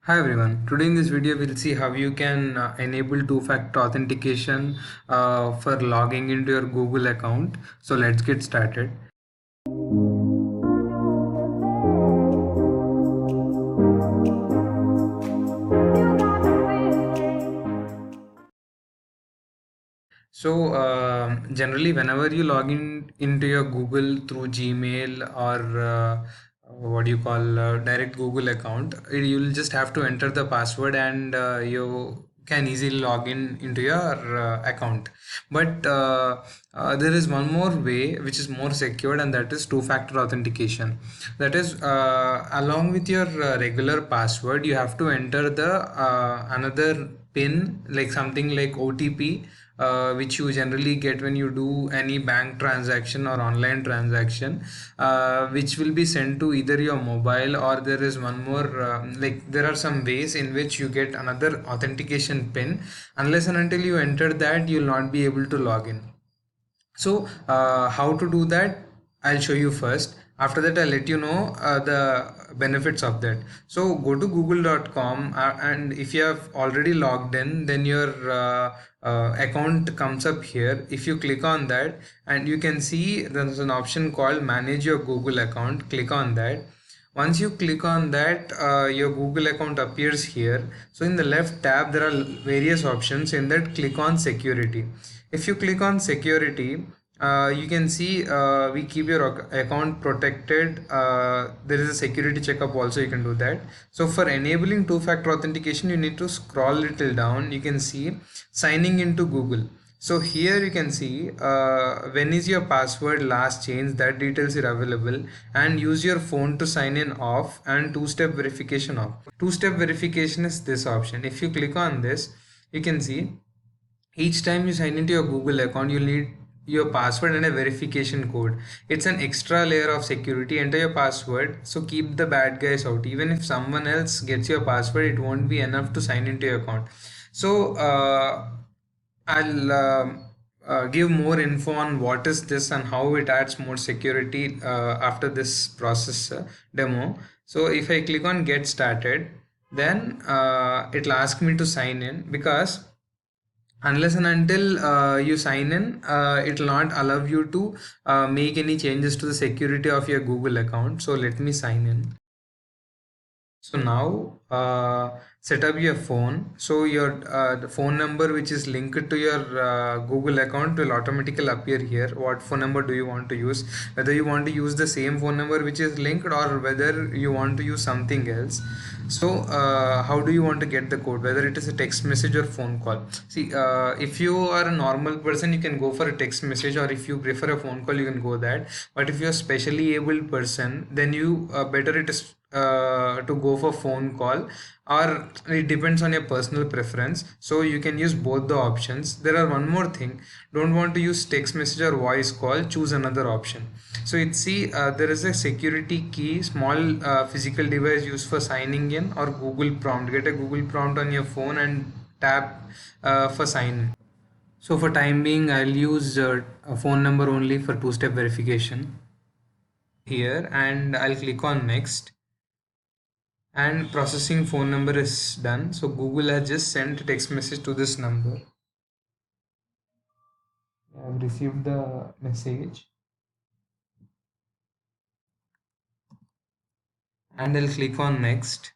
Hi everyone, today in this video we'll see how you can enable two-factor authentication for logging into your Google account. So let's get started. So generally whenever you log in into your Google through Gmail or what do you call direct Google account, you'll just have to enter the password and you can easily log in into your account. But there is one more way which is more secured, and that is two-factor authentication. That is along with your regular password you have to enter the another pin, like something like OTP, which you generally get when you do any bank transaction or online transaction, which will be sent to either your mobile, or there is one more like there are some ways in which you get another authentication pin. Unless and until you enter that, you will not be able to log in. So how to do that, I'll show you first. After that I'll let you know the benefits of that. So go to google.com, and if you have already logged in, then your account comes up here. If you click on that, and you can see there's an option called manage your Google account. Click on that. Once you click on that, your Google account appears here. So in the left tab there are various options. In that, click on security. If you click on security, you can see we keep your account protected. There is a security checkup also, you can do that. So for enabling two-factor authentication, you need to scroll little down. You can see signing into Google. So here you can see when is your password last changed, that details are available, and use your phone to sign in off, and two-step verification off. Two-step verification is this option. If you click on this, you can see each time you sign into your Google account, you need your password and a verification code. It's an extra layer of security. Enter your password, so keep the bad guys out. Even if someone else gets your password, it won't be enough to sign into your account. So I'll give more info on what is this and how it adds more security after this process demo. So if I click on get started, then it'll ask me to sign in, because unless and until you sign in, it will not allow you to make any changes to the security of your Google account. So let me sign in. So now set up your phone. So your the phone number which is linked to your Google account will automatically appear here. What phone number do you want to use? Whether you want to use the same phone number which is linked, or whether you want to use something else. So how do you want to get the code? Whether it is a text message or phone call. See, if you are a normal person, you can go for a text message, or if you prefer a phone call, you can go that. But if you're a specially able person, then you better it is to go for phone call, or it depends on your personal preference. So you can use both the options. There are one more thing: don't want to use text message or voice call, choose another option. So it's see, there is a security key, small physical device used for signing in, or Google prompt. Get a Google prompt on your phone and tap for sign in. So for time being, I'll use a phone number only for two-step verification here, and I'll click on next, and processing phone number is done. So Google has just sent a text message to this number. I've received the message, and I'll click on next.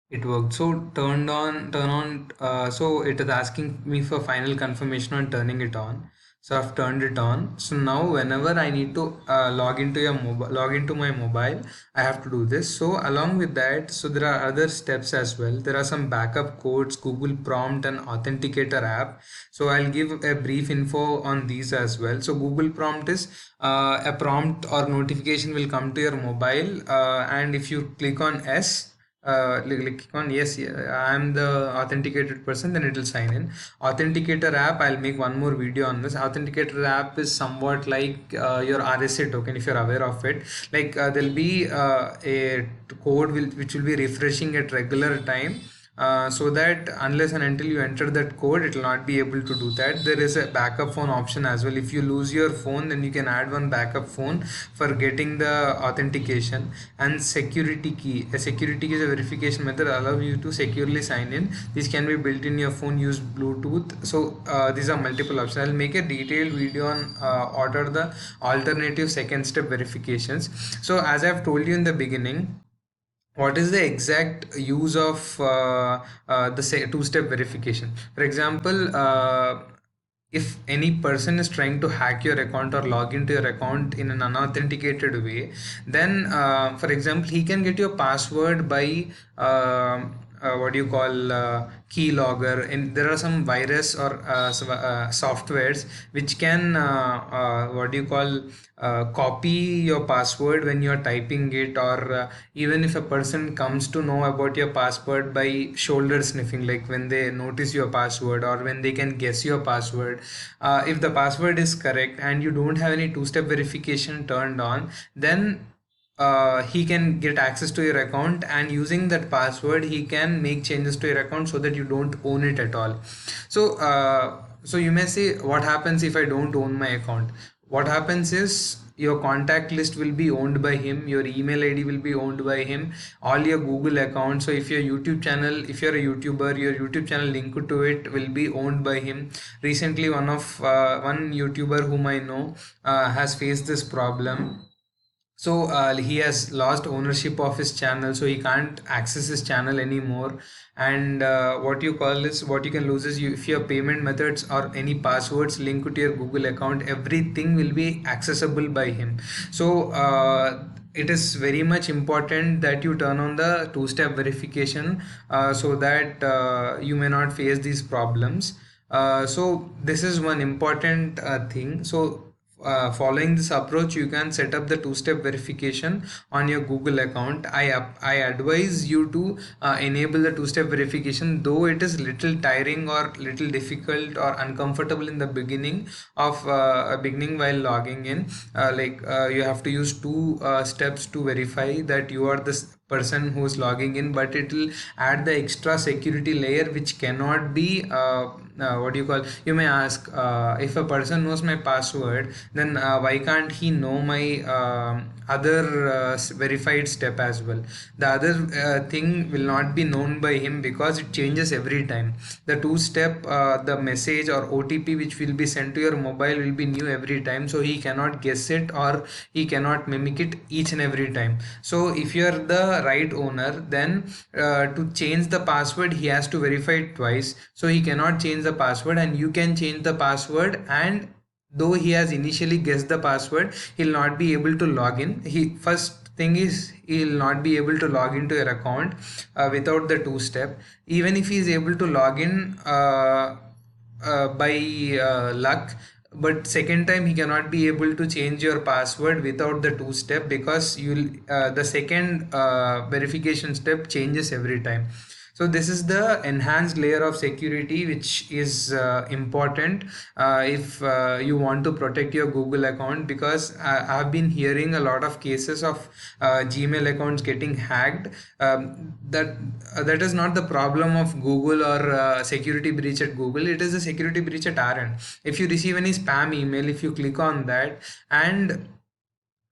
It worked. So turn on, so it is asking me for final confirmation on turning it on. So I've turned it on. So now whenever I need to log into my mobile, I have to do this. So along with that, so there are other steps as well. There are some backup codes, Google prompt, and authenticator app. So I'll give a brief info on these as well. So Google prompt is a prompt or notification will come to your mobile, and if you click on S, click on yes, yeah, I am the authenticated person, then it will sign in. Authenticator app, I'll make one more video on this. Authenticator app is somewhat like your RSA token, if you're aware of it. Like there'll be a code which will be refreshing at regular time so that unless and until you enter that code, it will not be able to do that. There is a backup phone option as well. If you lose your phone, then you can add one backup phone for getting the authentication. And security key, a security key is a verification method allow you to securely sign in. This can be built in your phone, use Bluetooth. So these are multiple options. I'll make a detailed video on order the alternative second step verifications. So as I've told you in the beginning, what is the exact use of the two-step verification? For example, if any person is trying to hack your account or log into your account in an unauthenticated way, then for example, he can get your password by what do you call keylogger, and there are some virus or softwares which can what do you call copy your password when you're typing it, or even if a person comes to know about your password by shoulder sniffing, like when they notice your password or when they can guess your password, if the password is correct and you don't have any two-step verification turned on, then he can get access to your account, and using that password he can make changes to your account so that you don't own it at all. So you may say, what happens if I don't own my account? What happens is your contact list will be owned by him, your email ID will be owned by him, all your Google accounts. So if your YouTube channel, if you're a YouTuber, your YouTube channel linked to it will be owned by him. Recently one YouTuber whom I know has faced this problem. So he has lost ownership of his channel, so he can't access his channel anymore. And what you can lose is, if your payment methods or any passwords linked to your Google account, everything will be accessible by him. So it is very much important that you turn on the two-step verification so that you may not face these problems. So this is one important thing. So following this approach, you can set up the two-step verification on your Google account. I advise you to enable the two-step verification, though it is little tiring or little difficult or uncomfortable in the beginning of beginning while logging in. You have to use two steps to verify that you are the person who is logging in, but it will add the extra security layer which cannot be what do you call, you may ask, if a person knows my password, then why can't he know my other verified step as well? The other thing will not be known by him because it changes every time. The two step, the message or OTP which will be sent to your mobile will be new every time, so he cannot guess it or he cannot mimic it each and every time. So if you are the right owner, then to change the password he has to verify it twice, so he cannot change the password and you can change the password. And though he has initially guessed the password, he'll not be able to log in. He first thing is, he'll not be able to log into your account without the two step. Even if he is able to log in by luck, but second time he cannot be able to change your password without the two step, because you'll the second verification step changes every time. So this is the enhanced layer of security which is important if you want to protect your Google account, because I've been hearing a lot of cases of Gmail accounts getting hacked. That is not the problem of Google or security breach at Google. It is a security breach at our end. If you receive any spam email, if you click on that, and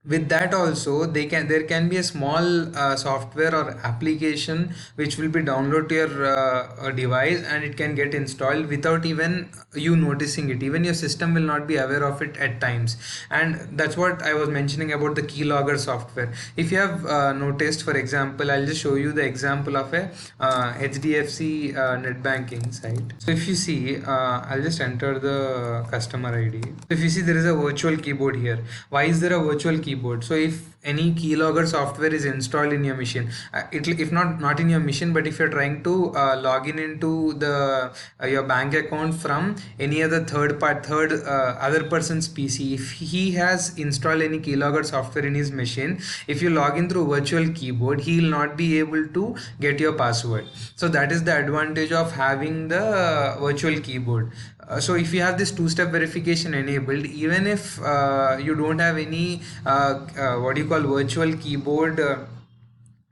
with that also there can be a small software or application which will be downloaded to your device, and it can get installed without even you noticing it. Even your system will not be aware of it at times. And that's what I was mentioning about the keylogger software. If you have noticed, for example, I'll just show you the example of a HDFC net banking site. So if you see, I'll just enter the customer ID. So if you see, there is a virtual keyboard here. Why is there a virtual keyboard? So if any keylogger software is installed in your machine, if not in your machine, but if you're trying to log in into the your bank account from any other other person's PC, if he has installed any keylogger software in his machine, if you log in through virtual keyboard, he will not be able to get your password. So that is the advantage of having the virtual keyboard. So if you have this two-step verification enabled, even if you don't have any what do you call virtual keyboard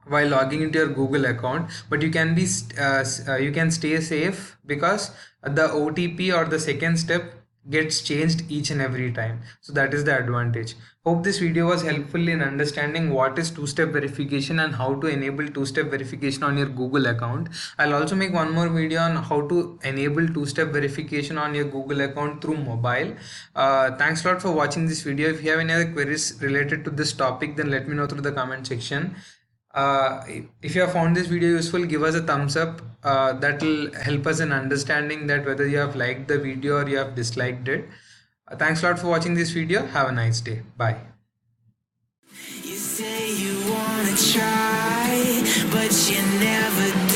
while logging into your Google account, but you can be you can stay safe because the OTP or the second step gets changed each and every time. So that is the advantage. Hope this video was helpful in understanding what is two-step verification and how to enable two-step verification on your Google account. I'll also make one more video on how to enable two-step verification on your Google account through mobile. Thanks a lot for watching this video. If you have any other queries related to this topic, then let me know through the comment section. If you have found this video useful, give us a thumbs up. That will help us in understanding that whether you have liked the video or you have disliked it. Thanks a lot for watching this video. Have a nice day. Bye. You say you wanna try, but you never